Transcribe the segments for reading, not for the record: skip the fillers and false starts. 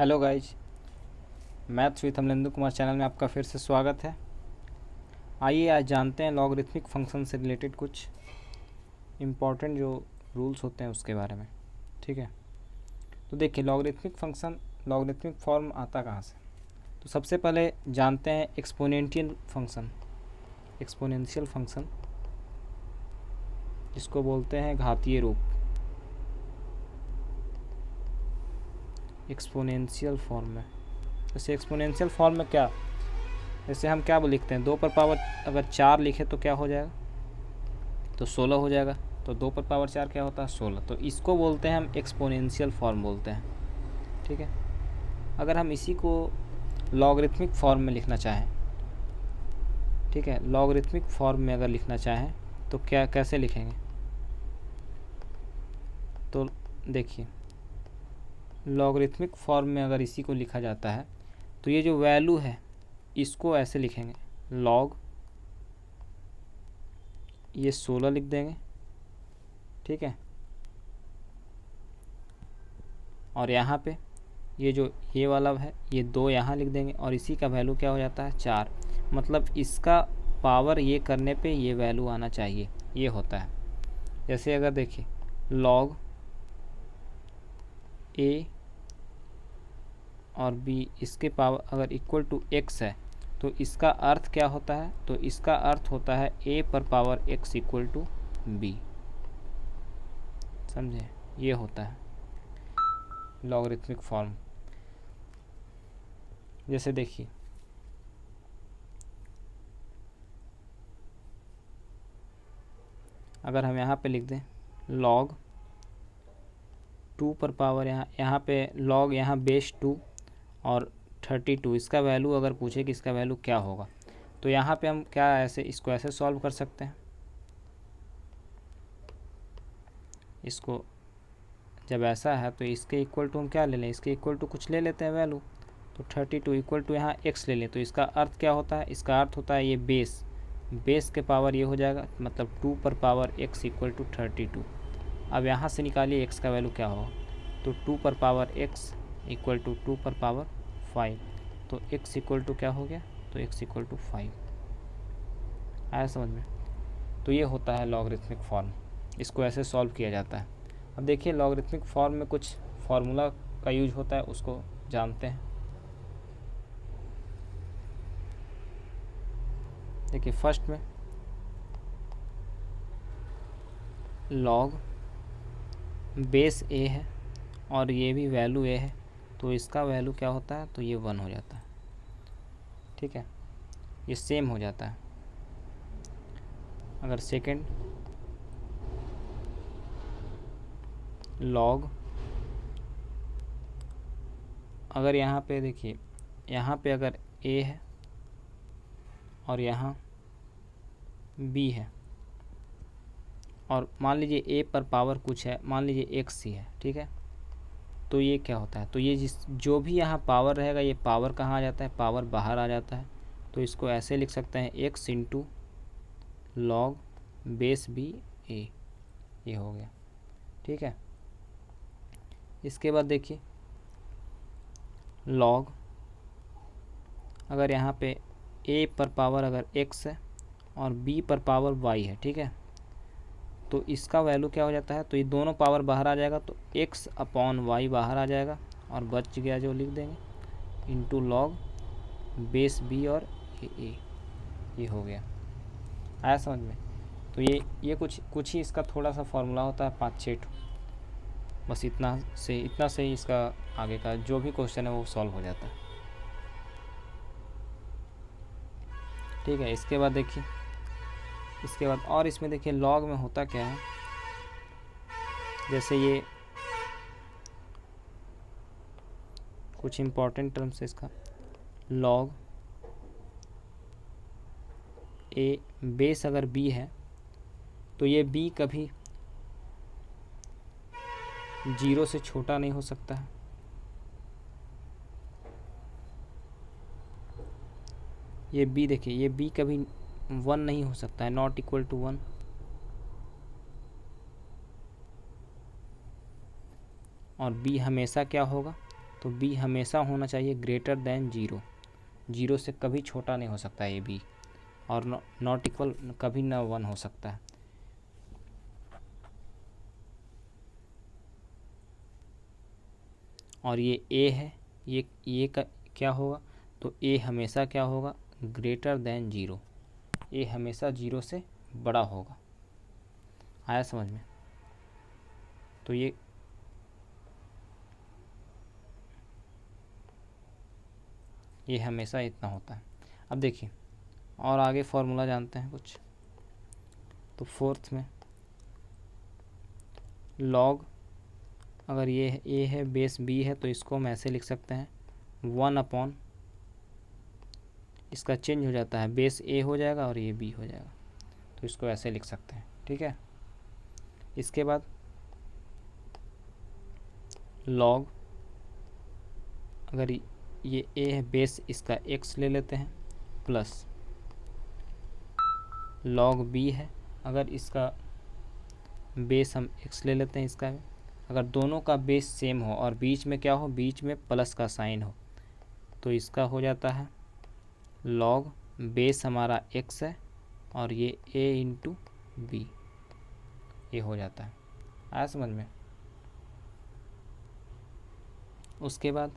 Hello guys, maths with Amalendu Kumar channel में आपका फिर से स्वागत है। आइए आज जानते हैं लॉगरिथमिक फंक्शन से रिलेटेड कुछ इम्पॉर्टेंट जो रूल्स होते हैं उसके बारे में। ठीक है, तो देखिए लॉगरिथमिक फंक्शन, लॉगरिथमिक फॉर्म आता कहाँ से। तो सबसे पहले जानते हैं एक्सपोनेंशियल फंक्शन। एक्सपोनेंशियल फंक्शन जिसको बोलते हैं घातीय रूप, एक्सपोनेंशियल फॉर्म में। जैसे एक्सपोनेंशियल फॉर्म में क्या, जैसे हम क्या लिखते हैं, 2 पर पावर अगर 4 लिखे तो क्या हो जाएगा, तो 16 हो जाएगा। तो 2 पर पावर 4 क्या होता है, 16। तो इसको बोलते हैं हम एक्सपोनेंशियल फॉर्म बोलते हैं। ठीक है, अगर हम इसी को लॉगरिथमिक फॉर्म में लिखना चाहें, ठीक है, लॉगरिथमिक फॉर्म में अगर लिखना चाहें तो क्या कैसे लिखेंगे, तो देखिए लॉगरिथमिक फॉर्म में अगर इसी को लिखा जाता है तो ये जो वैल्यू है इसको ऐसे लिखेंगे, लॉग, ये 16 लिख देंगे। ठीक है, और यहाँ पे ये जो ये वाला है ये 2 यहाँ लिख देंगे, और इसी का वैल्यू क्या हो जाता है, 4। मतलब इसका पावर ये करने पे ये वैल्यू आना चाहिए, ये होता है। जैसे अगर देखिए लॉग ए और बी इसके पावर अगर इक्वल टू एक्स है तो इसका अर्थ क्या होता है, तो इसका अर्थ होता है ए पर power x equal to b. समझे, ये होता है लॉगरिथमिक फॉर्म। जैसे देखिए अगर हम यहाँ पे लिख दें लॉग 2 पर पावर यहाँ पे लॉग यहाँ बेस 2 और 32, इसका वैल्यू अगर पूछे कि इसका वैल्यू क्या होगा, तो यहाँ पे हम क्या ऐसे इसको ऐसे सॉल्व कर सकते हैं। इसको जब ऐसा है तो इसके इक्वल टू हम क्या ले लें, इसके इक्वल टू कुछ ले लेते हैं वैल्यू। तो 32 इक्वल टू यहाँ x ले लें, तो इसका अर्थ क्या होता है, इसका अर्थ होता है ये बेस के पावर ये हो जाएगा, मतलब 2 पर पावर x इक्वल टू 32। अब यहाँ से निकालिए x का वैल्यू क्या होगा, तो 2 पर पावर x इक्वल टू 2 पर पावर 5। तो x इक्वल टू क्या हो गया, तो x इक्वल टू 5। आया समझ में। तो ये होता है लॉगरिथमिक फॉर्म, इसको ऐसे सॉल्व किया जाता है। अब देखिए लॉगरिथमिक फॉर्म में कुछ फार्मूला का यूज होता है, उसको जानते हैं। देखिए फर्स्ट में लॉग बेस ए है और ये भी वैल्यू ए है, तो इसका वैल्यू क्या होता है, तो ये 1 हो जाता है। ठीक है, ये सेम हो जाता है। अगर सेकंड लॉग, अगर यहाँ पे देखिए यहाँ पे अगर a है और यहाँ b है, और मान लीजिए a पर पावर कुछ है, मान लीजिए x ही है, ठीक है, तो ये क्या होता है, तो ये जो भी यहाँ पावर रहेगा ये पावर कहाँ आ जाता है, पावर बाहर आ जाता है। तो इसको ऐसे लिख सकते हैं x into log base b a, ये हो गया। ठीक है, इसके बाद देखिए लॉग, अगर यहाँ पे a पर पावर अगर x है और b पर पावर y है, ठीक है, तो इसका वैल्यू क्या हो जाता है, तो ये दोनों पावर बाहर आ जाएगा, तो x अपॉन y बाहर आ जाएगा, और बच गया जो लिख देंगे इंटू लॉग बेस b और a, ये हो गया। आया समझ में। तो ये कुछ ही इसका थोड़ा सा फार्मूला होता है, 5-6, बस इतना से ही इसका आगे का जो भी क्वेश्चन है वो सॉल्व हो जाता है। ठीक है, इसके बाद देखिए, इसके बाद और इसमें देखिए लॉग में होता क्या है, जैसे ये कुछ इम्पोर्टेंट टर्म्स है इसका, लॉग ए बेस अगर b है तो ये b कभी 0 से छोटा नहीं हो सकता है। ये b देखिए, ये b कभी 1 नहीं हो सकता है, नॉट इक्वल टू 1। और b हमेशा क्या होगा, तो b हमेशा होना चाहिए ग्रेटर देन 0, 0 से कभी छोटा नहीं हो सकता ये b, और नॉट इक्वल कभी ना 1 हो सकता है। और ये a है, ये का क्या होगा, तो a हमेशा क्या होगा, ग्रेटर देन 0, a हमेशा 0 से बड़ा होगा। आया समझ में? तो ये हमेशा इतना होता है। अब देखिए और आगे फॉर्मूला जानते हैं कुछ। तो फोर्थ में लॉग, अगर ये a है बेस b है तो इसको हम ऐसे लिख सकते हैं 1 अपॉन, इसका चेंज हो जाता है, बेस a हो जाएगा और ये b हो जाएगा, तो इसको ऐसे लिख सकते हैं। ठीक है, इसके बाद लॉग, अगर ये a है बेस, इसका x ले लेते हैं, प्लस लॉग b है, अगर इसका बेस हम x ले लेते हैं, इसका अगर दोनों का बेस सेम हो और बीच में क्या हो, बीच में प्लस का साइन हो, तो इसका हो जाता है लॉग, बेस हमारा x है और ये a इंटू बी, ये हो जाता है। आया समझ में? उसके बाद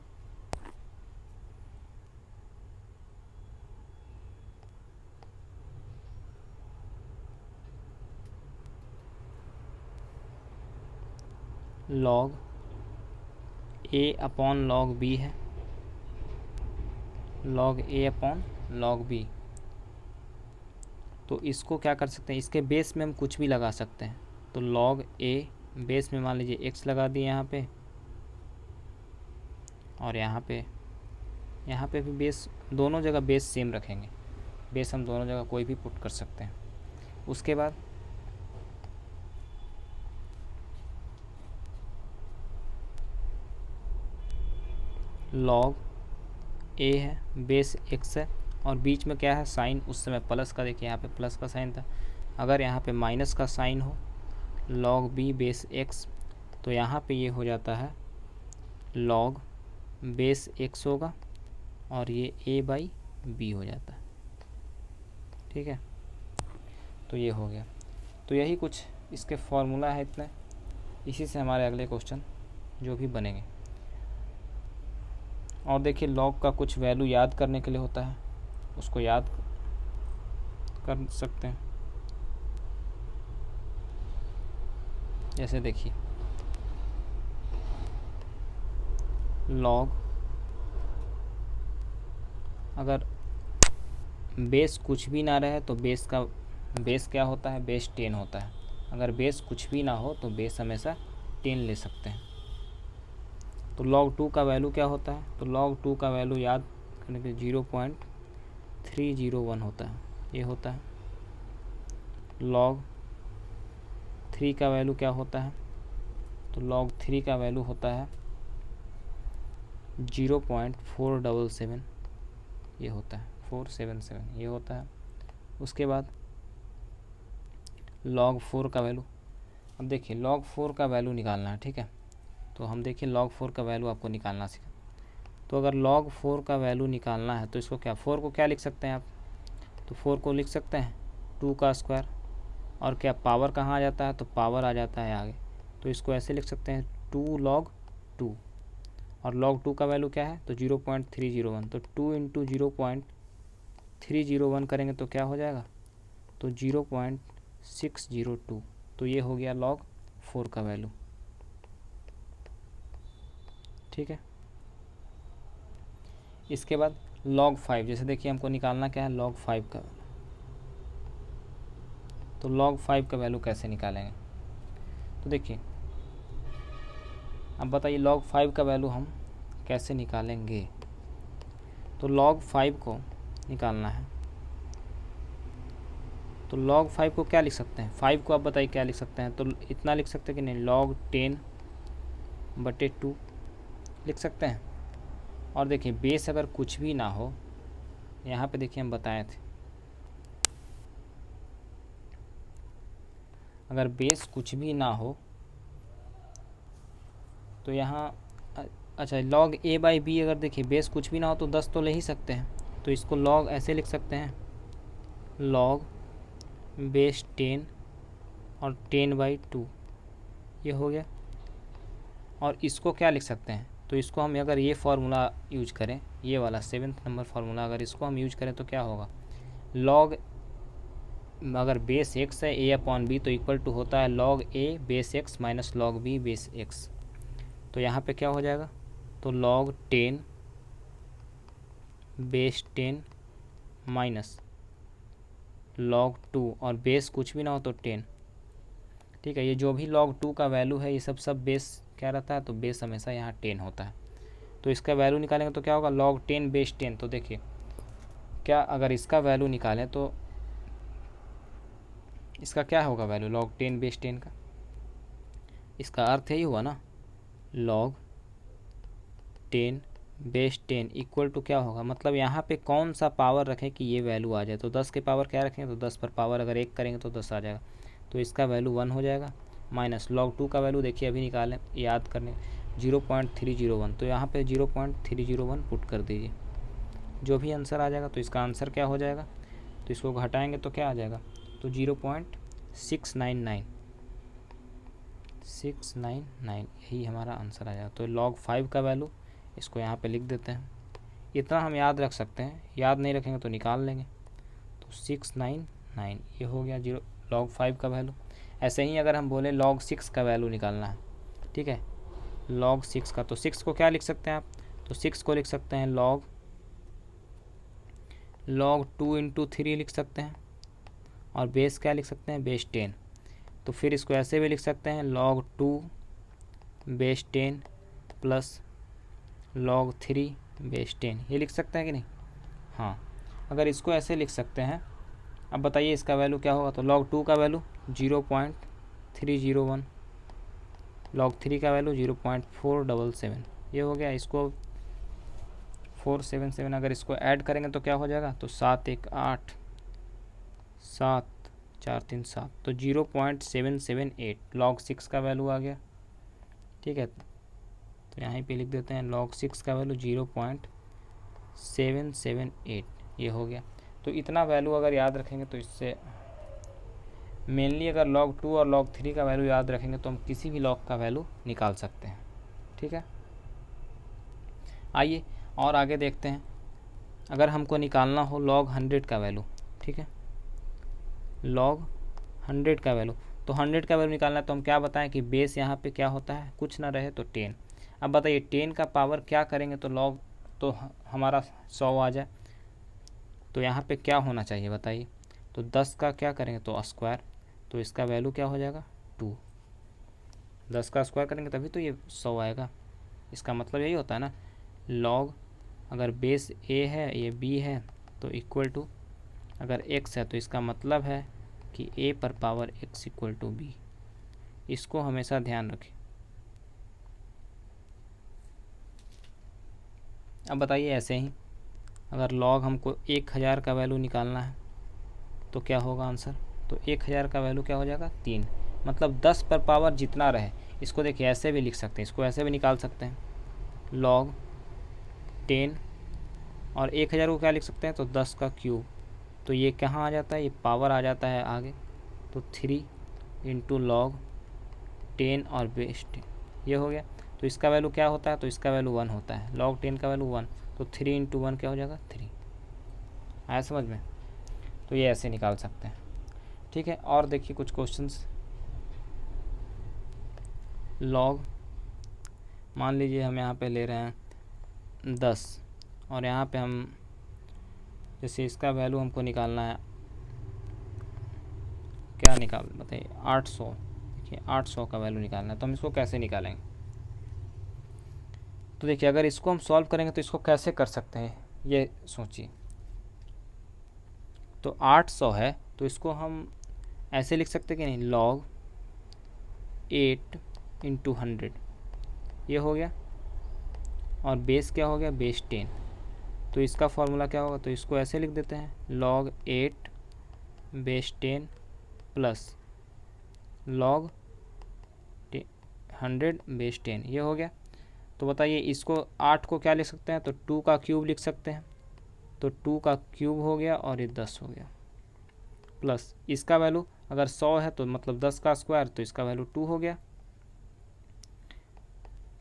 log a upon log b है, log a upon log b, तो इसको क्या कर सकते हैं, इसके बेस में हम कुछ भी लगा सकते हैं। तो लॉग a बेस में मान लीजिए x लगा दिए यहाँ पे, और यहाँ पे भी बेस, दोनों जगह बेस सेम रखेंगे, बेस हम दोनों जगह कोई भी पुट कर सकते हैं। उसके बाद लॉग a है, बेस x है, और बीच में क्या है, साइन उस समय प्लस का, देखिए यहाँ पे प्लस का साइन था, अगर यहाँ पे माइनस का साइन हो, लॉग b बेस x, तो यहाँ पे ये हो जाता है लॉग बेस x होगा और ये a बाई b हो जाता है। ठीक है, तो ये हो गया। तो यही कुछ इसके फॉर्मूला है इतने, इसी से हमारे अगले क्वेश्चन जो भी बनेंगे। और देखिए लॉग का कुछ वैल्यू याद करने के लिए होता है, उसको याद कर सकते हैं। जैसे देखिए लॉग, अगर बेस कुछ भी ना रहे तो बेस क्या होता है, बेस 10 होता है। अगर बेस कुछ भी ना हो तो बेस हमेशा 10 ले सकते हैं। तो log 2 का वैल्यू क्या होता है, तो log 2 का वैल्यू याद करने के 0.301 होता है, ये होता है। log 3 का वैल्यू क्या होता है, तो log 3 का वैल्यू होता है 0.477, ये होता है 477, ये होता है। उसके बाद log 4 का वैल्यू, अब देखिए log 4 का वैल्यू निकालना है। ठीक है, तो हम देखिए log 4 का वैल्यू आपको निकालना सीखा। तो अगर log 4 का वैल्यू निकालना है तो इसको क्या, 4 को क्या लिख सकते हैं आप, तो 4 को लिख सकते हैं 2 का स्क्वायर, और क्या पावर कहाँ आ जाता है, तो पावर आ जाता है आगे, तो इसको ऐसे लिख सकते हैं 2 log 2, और log 2 का वैल्यू क्या है, तो 0.301, तो 2 इंटू 0.301 करेंगे तो क्या हो जाएगा, तो 0.602, तो ये हो गया log 4 का वैल्यू। ठीक है, इसके बाद log 5, जैसे देखिए हमको निकालना क्या है, log 5 का, तो log 5 का वैल्यू कैसे निकालेंगे, तो देखिए अब बताइए log 5 का वैल्यू हम कैसे निकालेंगे। तो log 5 को निकालना है, तो log 5 को क्या लिख सकते हैं, 5 को आप बताइए क्या लिख सकते हैं, तो इतना लिख सकते हैं कि नहीं, log 10/2 लिख सकते हैं। और देखिए बेस अगर कुछ भी ना हो, यहाँ पे देखिए हम बताए थे, अगर बेस कुछ भी ना हो तो यहाँ अच्छा log a बाई बी, अगर देखिए बेस कुछ भी ना हो तो 10 तो ले ही सकते हैं, तो इसको log ऐसे लिख सकते हैं, log बेस 10 और 10/2, ये हो गया। और इसको क्या लिख सकते हैं, तो इसको हम अगर ये फार्मूला यूज करें, ये वाला 7th नंबर फार्मूला अगर इसको हम यूज करें तो क्या होगा, log अगर बेस x है a/b तो इक्वल टू होता है log a base x minus log b base x। तो यहाँ पे क्या हो जाएगा, तो log 10 बेस 10 माइनस log 2, और बेस कुछ भी ना हो तो 10, ठीक है। ये जो भी log 2 का वैल्यू है ये सब बेस क्या रहता है, तो बेस हमेशा यहाँ 10 होता है। तो इसका वैल्यू निकालेंगे तो क्या होगा, log 10 बेस 10। तो देखिए क्या, अगर इसका वैल्यू निकालें तो इसका क्या होगा वैल्यू, log 10 बेस 10 का, इसका अर्थ यही हुआ ना, log 10 बेस 10 इक्वल टू क्या होगा, मतलब यहाँ पे कौन सा पावर रखें कि ये वैल्यू आ जाए। तो 10 के पावर क्या रखेंगे, तो 10 पर पावर अगर 1 करेंगे तो 10 आ जाएगा, तो इसका वैल्यू 1 हो जाएगा। माइनस log 2 का वैल्यू देखिए अभी निकालें, याद करने 0.301, तो यहाँ पे 0.301 पुट कर दीजिए, जो भी आंसर आ जाएगा। तो इसका आंसर क्या हो जाएगा, तो इसको घटाएंगे तो क्या आ जाएगा, तो 0.699 यही हमारा आंसर आ जाएगा। तो log 5 का वैल्यू इसको यहाँ पे लिख देते हैं, इतना हम याद रख सकते हैं, याद नहीं रखेंगे तो निकाल लेंगे। तो 699 ये हो गया log 5 का वैल्यू। ऐसे ही अगर हम बोले log 6 का वैल्यू निकालना है, ठीक है, log 6 का, तो 6 को क्या लिख सकते हैं आप, तो 6 को लिख सकते हैं log 2 इंटू 3 लिख सकते हैं, और बेस क्या लिख सकते हैं, बेस 10। तो फिर इसको ऐसे भी लिख सकते हैं log 2 base 10 plus log 3 base 10, ये लिख सकते हैं कि नहीं। हाँ, अगर इसको ऐसे लिख सकते हैं, अब बताइए इसका वैल्यू क्या होगा, तो log 2 का वैल्यू 0.301, log 3 का वैल्यू 0.477, ये हो गया। इसको 477 अगर इसको ऐड करेंगे तो क्या हो जाएगा, तो 7 1 8 7 4 3 7, तो 0.778 log 6 का वैल्यू आ गया, ठीक है। तो यहाँ पे लिख देते हैं log 6 का वैल्यू 0.778, ये हो गया। तो इतना वैल्यू अगर याद रखेंगे तो इससे मेनली अगर log 2 और log 3 का वैल्यू याद रखेंगे तो हम किसी भी log का वैल्यू निकाल सकते हैं, ठीक है। आइए और आगे देखते हैं, अगर हमको निकालना हो log 100 का वैल्यू, ठीक है, log 100 का वैल्यू, तो 100 का वैल्यू निकालना है तो हम क्या बताएं कि बेस यहाँ पे क्या होता है, कुछ ना रहे तो 10। अब बताइए 10 का पावर क्या करेंगे तो log, तो हमारा 100 आ जाए, तो यहाँ पे क्या होना चाहिए बताइए, तो 10 का क्या करेंगे तो स्क्वायर, तो इसका वैल्यू क्या हो जाएगा 2, 10 का स्क्वायर करेंगे तभी तो ये 100 आएगा। इसका मतलब यही होता है ना, log अगर बेस a है ये b है तो इक्वल टू, अगर x है तो इसका मतलब है कि a पर power x equal to b, इसको हमेशा ध्यान रखें। अब बताइए ऐसे ही अगर log हमको 1000 का वैल्यू निकालना है तो क्या होगा आंसर, तो 1000 का वैल्यू क्या हो जाएगा 3, मतलब 10 पर पावर जितना रहे। इसको देखिए ऐसे भी लिख सकते हैं, इसको ऐसे भी निकाल सकते हैं, log 10 और 1000 को क्या लिख सकते हैं, तो 10 का क्यूब, तो ये कहाँ आ जाता है, ये पावर आ जाता है आगे, तो 3 इंटू log 10 और बेस 10, ये हो गया। तो इसका वैल्यू क्या होता है, तो इसका वैल्यू 1 होता है, log 10 का वैल्यू 1, तो 3 इंटू 1 क्या हो जाएगा 3, आया समझ में। तो ये ऐसे निकाल सकते हैं, ठीक है। और देखिए कुछ क्वेश्चंस, log मान लीजिए हम यहाँ पे ले रहे हैं 10 और यहाँ पे हम जैसे इसका वैल्यू हमको निकालना है, क्या निकाल बताइए 800, देखिए 800 का वैल्यू निकालना है, तो हम इसको कैसे निकालेंगे। तो देखिए अगर इसको हम सॉल्व करेंगे तो इसको कैसे कर सकते हैं ये सोचिए। तो 800 है तो इसको हम ऐसे लिख सकते कि नहीं, log 8 इंटू 100, ये हो गया, और बेस क्या हो गया, बेस 10, तो इसका फॉर्मूला क्या होगा, तो इसको ऐसे लिख देते हैं log 8 base 10 plus log 100 base 10, ये हो गया। तो बताइए इसको 8 को क्या लिख सकते हैं, तो 2 का क्यूब लिख सकते हैं, तो 2 का क्यूब हो गया और ये 10 हो गया, प्लस इसका वैल्यू अगर 100 है तो मतलब 10 का स्क्वायर, तो इसका वैल्यू 2 हो गया।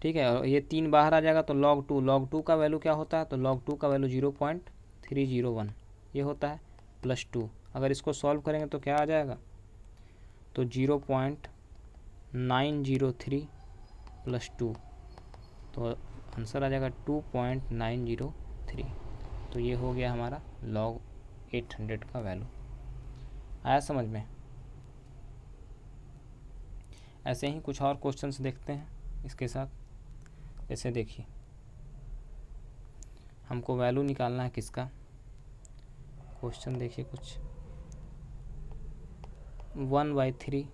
ठीक है, और ये 3 बाहर आ जाएगा तो log 2 का वैल्यू क्या होता है, तो log 2 का वैल्यू 0.301 ये होता है, प्लस 2। अगर इसको सॉल्व करेंगे तो क्या आ जाएगा, तो 0.903 प्लस 2, तो आंसर आ जाएगा 2.903। तो ये हो गया हमारा log 800 का वैल्यू। आया समझ में? ऐसे ही कुछ और क्वेश्चंस देखते हैं इसके साथ। जैसे देखिए हमको वैल्यू निकालना है किसका, क्वेश्चन देखिए कुछ 1/3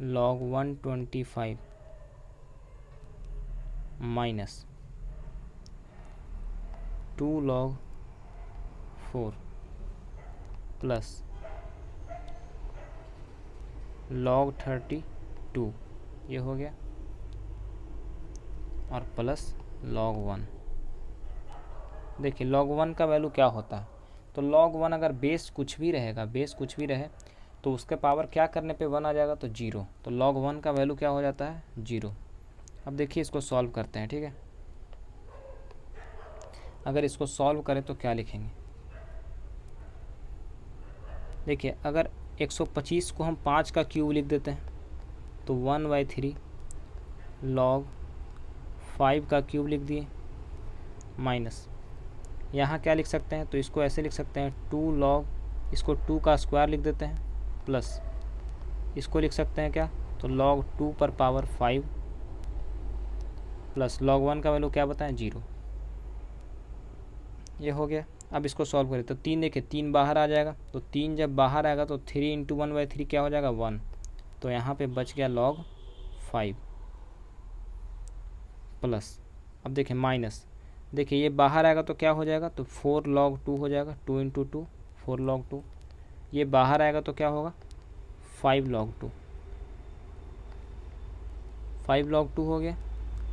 log 125 minus 2 log 4 plus log 32 ये हो गया, और प्लस log 1। देखिए log 1 का वैल्यू क्या होता है, तो log 1 अगर बेस कुछ भी रहेगा, बेस कुछ भी रहे तो उसके पावर क्या करने पे 1 आ जाएगा, तो 0। तो log 1 का वैल्यू क्या हो जाता है, 0। अब देखिए इसको सॉल्व करते हैं। ठीक है, अगर इसको सॉल्व करें तो क्या लिखेंगे, देखिए अगर 125 को हम 5 का क्यूब लिख देते हैं तो 1/3 log 5 का क्यूब लिख दिए, माइनस यहाँ क्या लिख सकते हैं, तो इसको ऐसे लिख सकते हैं 2 log, इसको 2 का स्क्वायर लिख देते हैं, प्लस इसको लिख सकते हैं क्या, तो log 2 पर पावर 5 प्लस log 1 का वैल्यू क्या बताएं, 0। ये हो गया। अब इसको सॉल्व करें तो 3 देखिए 3 बाहर आ जाएगा, तो 3 जब बाहर आएगा तो 3 इंटू 1/3 क्या हो जाएगा, 1। तो यहाँ पे बच गया log 5 प्लस, अब देखिए माइनस, देखिए ये बाहर आएगा तो क्या हो जाएगा, तो 4 log 2 हो जाएगा, 2 इंटू 2 4 log 2। ये बाहर आएगा तो क्या होगा, 5 log 2, 5 log 2 हो गया।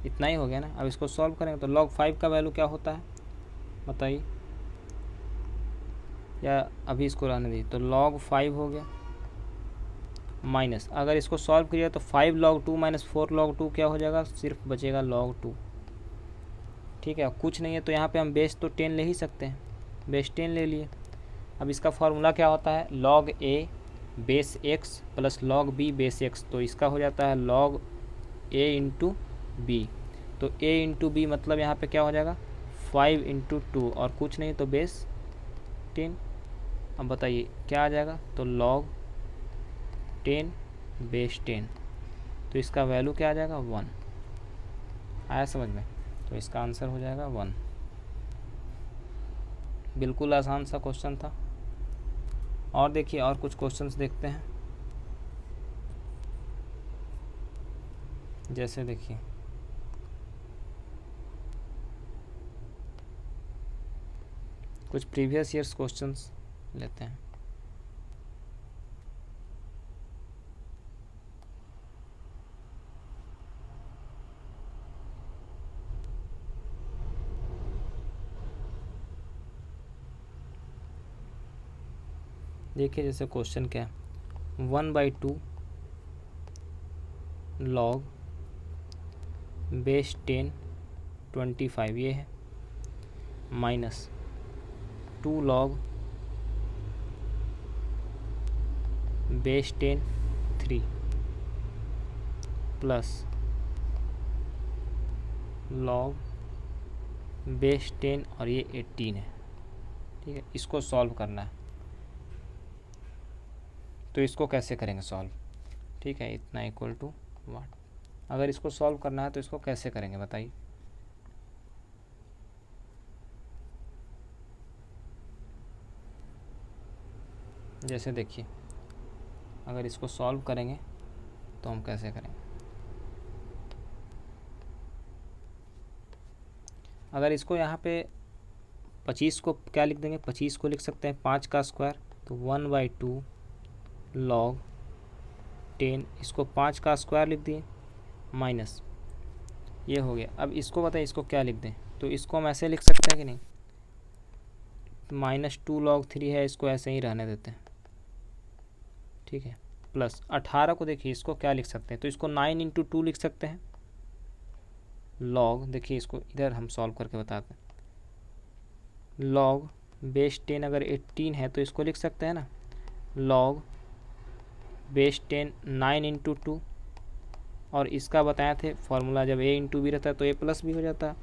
इतना ही हो गया ना। अब इसको सॉल्व करेंगे तो log 5 का वैल्यू क्या होता है बताइए, या अभी इसको रहने दीजिए, तो log 5 हो गया, माइनस अगर इसको सॉल्व करिए तो 5 log 2 माइनस 4 log 2 क्या हो जाएगा, सिर्फ बचेगा log 2। ठीक है, कुछ नहीं है तो यहाँ पे हम बेस तो 10 ले ही सकते हैं, बेस 10 ले लिए। अब इसका फार्मूला क्या होता है, log a base x plus log b base x, तो इसका हो जाता है log a इंटू बी। तो a इंटू बी मतलब यहाँ पे क्या हो जाएगा, 5 इंटू 2 और कुछ नहीं तो बेस 10। अब बताइए क्या आ जाएगा, तो log 10 बेस 10, तो इसका वैल्यू क्या आ जाएगा, 1। आया समझ में? तो इसका आंसर हो जाएगा 1। बिल्कुल आसान सा क्वेश्चन था। और देखिए और कुछ क्वेश्चंस देखते हैं। जैसे देखिए कुछ प्रीवियस ईयर्स क्वेश्चंस लेते हैं। देखिए जैसे क्वेश्चन क्या है, 1/2 log बेस 10 25 ये है, minus 2 log base 10 3 plus log base 10 और ये 18 है। ठीक है, इसको सॉल्व करना है, तो इसको कैसे करेंगे सॉल्व। ठीक है, इतना इक्वल टू वाट, अगर इसको सॉल्व करना है तो इसको कैसे करेंगे बताइए। जैसे देखिए अगर इसको सॉल्व करेंगे तो हम कैसे करेंगे, अगर इसको यहाँ पे 25 को क्या लिख देंगे, 25 को लिख सकते हैं 5 का स्क्वायर, तो 1/2 log 10, इसको 5 का स्क्वायर लिख दिए, माइनस ये हो गया। अब इसको बताइए इसको क्या लिख दें, तो इसको हम ऐसे लिख सकते हैं कि नहीं, -2 log 3 है, इसको ऐसे ही रहने देते हैं, ठीक है। प्लस 18 को देखिए इसको क्या लिख सकते हैं, तो इसको 9 × 2 लिख सकते हैं लॉग, देखिए इसको इधर हम सॉल्व करके बताते हैं, लॉग बेस 10 अगर 18 है तो इसको लिख सकते हैं ना, लॉग बेस 10 9 × 2, और इसका बताए थे फॉर्मूला जब a × b रहता है तो a प्लस भी हो जाता है,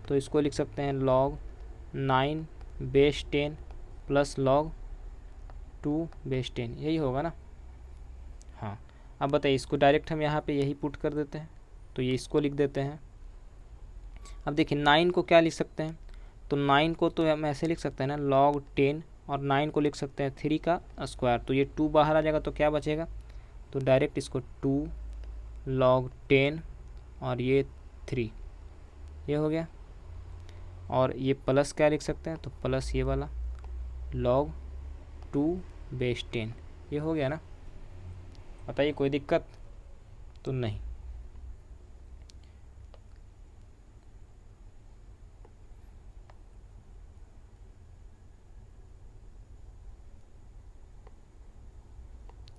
तो इसको लिख सकते हैं log 9 base 10 plus log 2 base 10, यही होगा ना। हाँ, अब बताइए इसको डायरेक्ट हम यहाँ पे यही पुट कर देते हैं, तो ये इसको लिख देते हैं। अब देखिए 9 को क्या लिख सकते हैं, तो 9 को तो हम ऐसे लिख सकते हैं ना, log 10, और 9 को लिख सकते हैं 3 का स्क्वायर, तो ये 2 बाहर आ जाएगा तो क्या बचेगा, तो डायरेक्ट इसको 2 log 10 और ये 3, ये हो गया। और ये प्लस क्या लिख सकते हैं, तो प्लस ये वाला log 2 बेस 10, ये हो गया ना। बताइए कोई दिक्कत तो नहीं।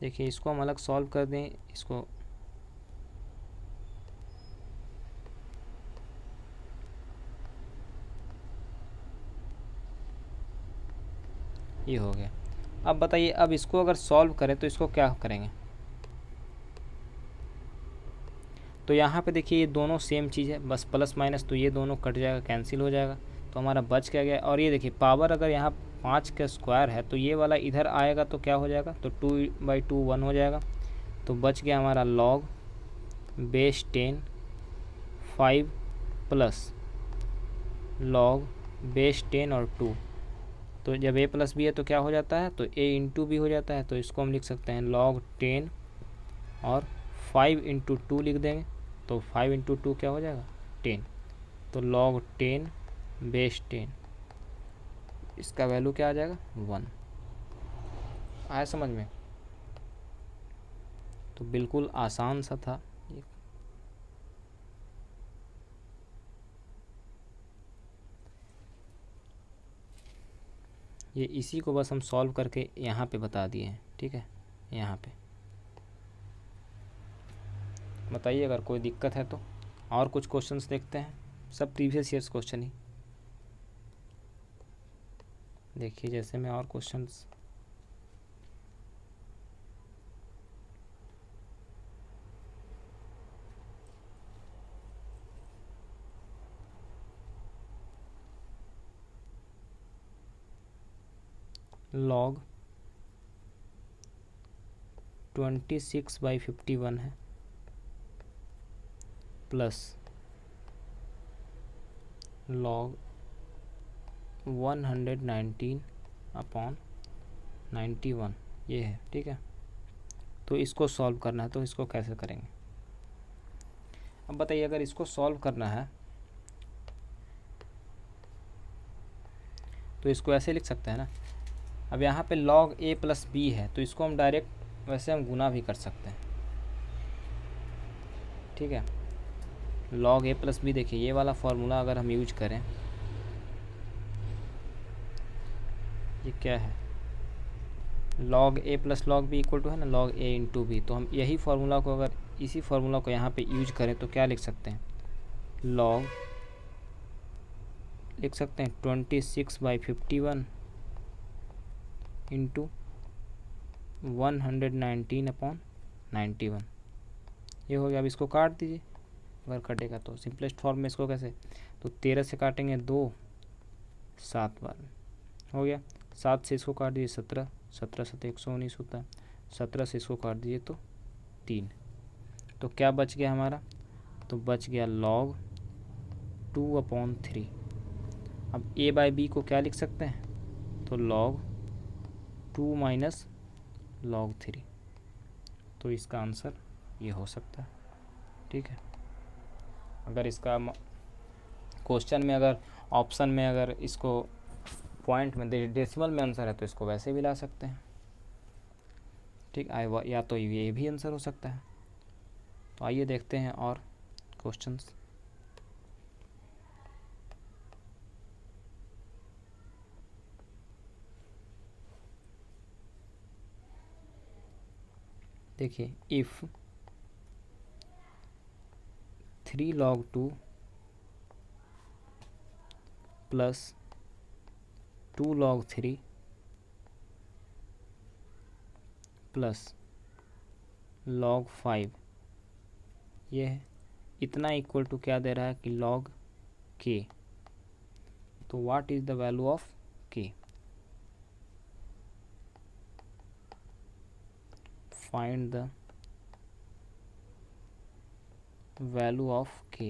देखिए इसको हम अलग सॉल्व कर दें, इसको ये हो गया। अब बताइए अब इसको अगर सॉल्व करें तो इसको क्या करेंगे, तो यहाँ पे देखिए ये दोनों सेम चीज़ है, बस प्लस माइनस, तो ये दोनों कट जाएगा, कैंसिल हो जाएगा, तो हमारा बच क्या गया। और ये देखिए पावर अगर यहाँ 5 का स्क्वायर है तो ये वाला इधर आएगा तो क्या हो जाएगा, तो 2/2 1 हो जाएगा, तो बच गया हमारा log base 10 5 plus log base 10 और 2, तो जब a प्लस b है तो क्या हो जाता है, तो a × b हो जाता है, तो इसको हम लिख सकते हैं log 10 और 5 × 2 लिख देंगे, तो 5 × 2 क्या हो जाएगा 10, तो log 10 बेस 10, इसका वैल्यू क्या आ जाएगा 1। आया समझ में, तो बिल्कुल आसान सा था। ये इसी को बस हम सॉल्व करके यहाँ पे बता दिए हैं, ठीक है। यहाँ पे बताइए अगर कोई दिक्कत है तो, और कुछ क्वेश्चंस देखते हैं, सब प्रीवियस ईयर्स क्वेश्चन ही। देखिए जैसे मैं और क्वेश्चंस, log 26/51 है प्लस log 119/91 ये है, ठीक है। तो इसको सॉल्व करना है, तो इसको कैसे करेंगे। अब बताइए अगर इसको सॉल्व करना है तो इसको ऐसे लिख सकते हैं ना। अब यहाँ पे log a प्लस b है तो इसको हम डायरेक्ट वैसे हम गुना भी कर सकते हैं, ठीक है। log a प्लस b, देखिए ये वाला फॉर्मूला अगर हम यूज करें, ये क्या है, log a plus log b equal to है ना log a × b, तो हम यही फार्मूला को अगर इसी फार्मूला को यहाँ पे यूज करें तो क्या लिख सकते हैं, log लिख सकते हैं 26/51 इंटू 119/91, ये हो गया। अब इसको काट दीजिए, अगर कटेगा तो सिंपलेस्ट फॉर्म में इसको कैसे, तो 13 से काटेंगे 2, 7 बार हो गया, 7 से इसको काट दीजिए 17, 17 से 119 होता है, 17 से इसको काट दीजिए तो 3, तो क्या बच गया हमारा, तो बच गया log 2/3। अब a/b को क्या लिख सकते हैं, तो log 2 माइनस log 3, तो इसका आंसर ये हो सकता है, ठीक है। अगर इसका क्वेश्चन में अगर ऑप्शन में अगर इसको पॉइंट में डेसिमल में आंसर है तो इसको वैसे भी ला सकते हैं, ठीक, या तो ये भी आंसर हो सकता है। तो आइए देखते हैं और क्वेश्चंस। देखिए if 3 log 2 plus 2 log 3 plus log 5, ये है इतना इक्वल टू क्या दे रहा है कि log k। तो what is the value of k? Find the value of k,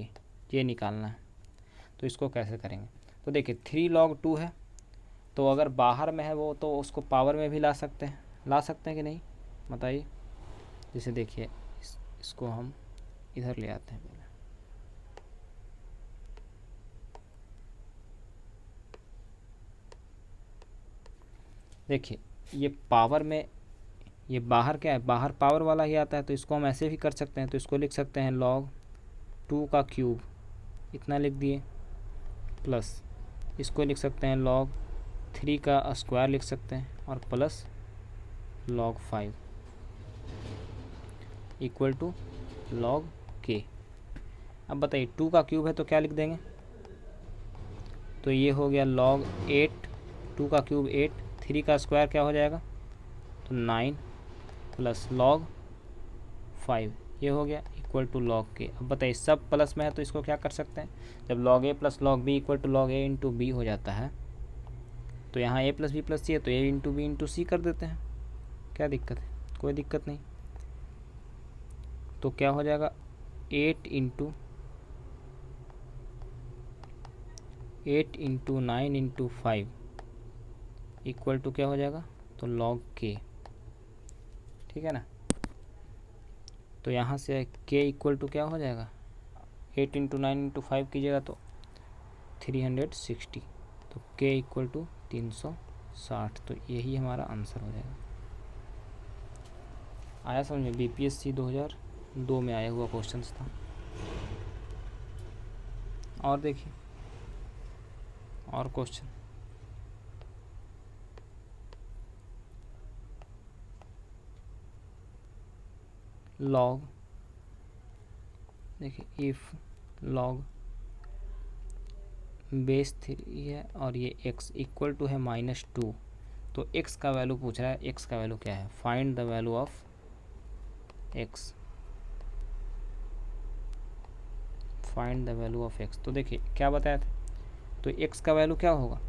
ये निकालना है। तो इसको कैसे करेंगे? तो देखिए 3 log 2 है, तो अगर बाहर में है वो तो उसको पावर में भी ला सकते हैं कि नहीं, बताइए। जैसे देखिए इसको हम इधर ले आते हैं पहले। देखिए ये पावर में, ये बाहर क्या है, बाहर पावर वाला ही आता है, तो इसको हम ऐसे भी कर सकते हैं। तो इसको लिख सकते हैं log 2 का क्यूब, इतना लिख दिए, प्लस इसको लिख सकते हैं log 3 का स्क्वायर लिख सकते हैं, और plus log 5 equal to log k। अब बताइए 2 का क्यूब है तो क्या लिख देंगे? तो ये हो गया log 8, 2 का क्यूब 8, 3 का स्क्वायर क्या हो जाएगा, तो 9 प्लस log 5, ये हो गया इक्वल टू log k। अब बताइए सब प्लस में है तो इसको क्या कर सकते हैं, जब log a plus log b equal to log a into b हो जाता है, तो यहाँ a plus b plus c है तो a into b into c कर देते हैं। क्या दिक्कत है? कोई दिक्कत नहीं। तो क्या हो जाएगा 8 इंटू 9 इंटू 5 इक्वल टू क्या हो जाएगा, तो log k, ठीक है ना। तो यहाँ से k इक्वल टू क्या हो जाएगा, 8 इंटू 9 इंटू 5 कीजिएगा तो 360, तो k इक्वल टू 360। तो यही हमारा आंसर हो जाएगा। आया समझ में? BPSC 2002 में आया हुआ क्वेश्चन था। और देखिए और क्वेश्चन, log, देखिए इफ़ log बेस 3 है और ये x इक्वल टू है -2, तो x का वैल्यू पूछ रहा है। x का वैल्यू क्या है? Find the value of x, find the value of x। तो देखिए क्या बताया था, तो x का वैल्यू क्या होगा,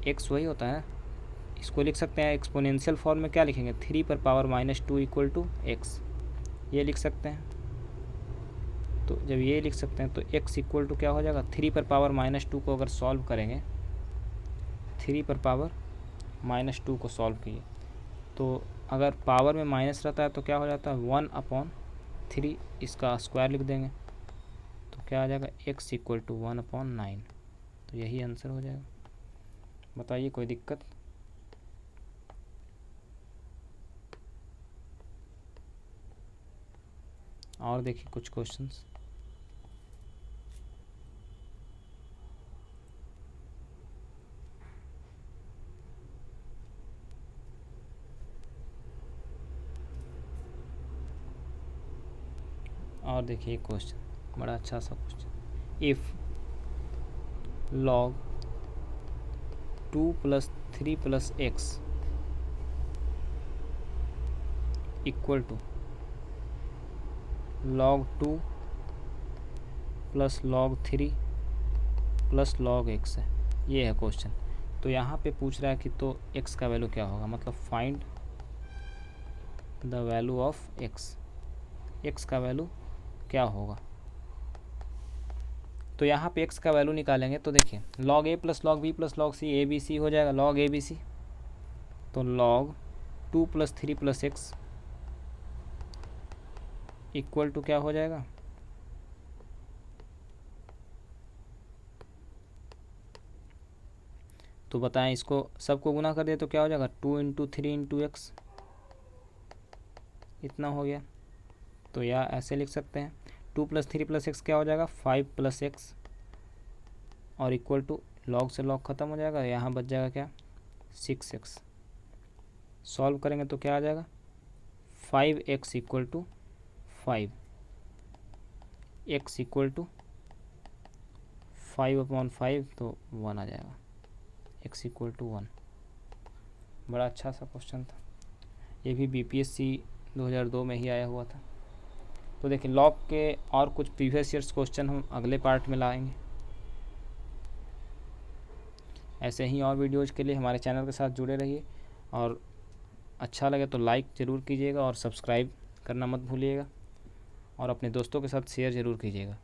x वही होता है, इसको लिख सकते हैं एक्सपोनेंशियल फॉर्म में। क्या लिखेंगे, 3 पर पावर -2 इक्वल टू x, ये लिख सकते हैं। तो जब ये लिख सकते हैं तो x इक्वल टू क्या हो जाएगा, 3 पर पावर -2 को अगर सॉल्व करेंगे, 3 पर पावर -2 को सॉल्व किए, तो अगर पावर में माइनस रहता है तो क्या हो जाता है 1/3, इसका स्क्वायर लिख देंगे तो क्या आ जाएगा, x इक्वल टू 1/9। तो यही आंसर हो जाएगा। बताइए कोई दिक्कत? और देखिए कुछ क्वेश्चंस, और देखिए क्वेश्चन बड़ा अच्छा सा question, if log 2 + 3 + x equal to log 2 + log 3 + log x है, ये है क्वेश्चन। तो यहाँ पे पूछ रहा है कि तो x का वैल्यू क्या होगा, मतलब find the value of x, x का वैल्यू क्या होगा। तो यहाँ पे x का वैल्यू निकालेंगे तो देखिए log a + log b + log c, ABC हो जाएगा log ABC। तो log 2 + 3 + x इक्वल टू क्या हो जाएगा, तो बताएं इसको सबको गुना कर दे तो क्या हो जाएगा, 2 × 3 × x, इतना हो गया। तो या ऐसे लिख सकते हैं 2 + 3 + x क्या हो जाएगा, 5 + x, और इक्वल टू लॉग से लॉग ख़त्म हो जाएगा, यहाँ बच जाएगा क्या, 6x। सॉल्व करेंगे तो क्या आ जाएगा, 5x equal to 5, x equal to 5/5 तो 1 आ जाएगा, x इक्वल टू 1। बड़ा अच्छा सा क्वेश्चन था, ये भी BPSC 2002 में ही आया हुआ था। तो देखिए लॉग के और कुछ प्रीवियस ईयर्स क्वेश्चन हम अगले पार्ट में लाएंगे। ऐसे ही और वीडियोज़ के लिए हमारे चैनल के साथ जुड़े रहिए, और अच्छा लगे तो लाइक ज़रूर कीजिएगा और सब्सक्राइब करना मत भूलिएगा, और अपने दोस्तों के साथ शेयर ज़रूर कीजिएगा।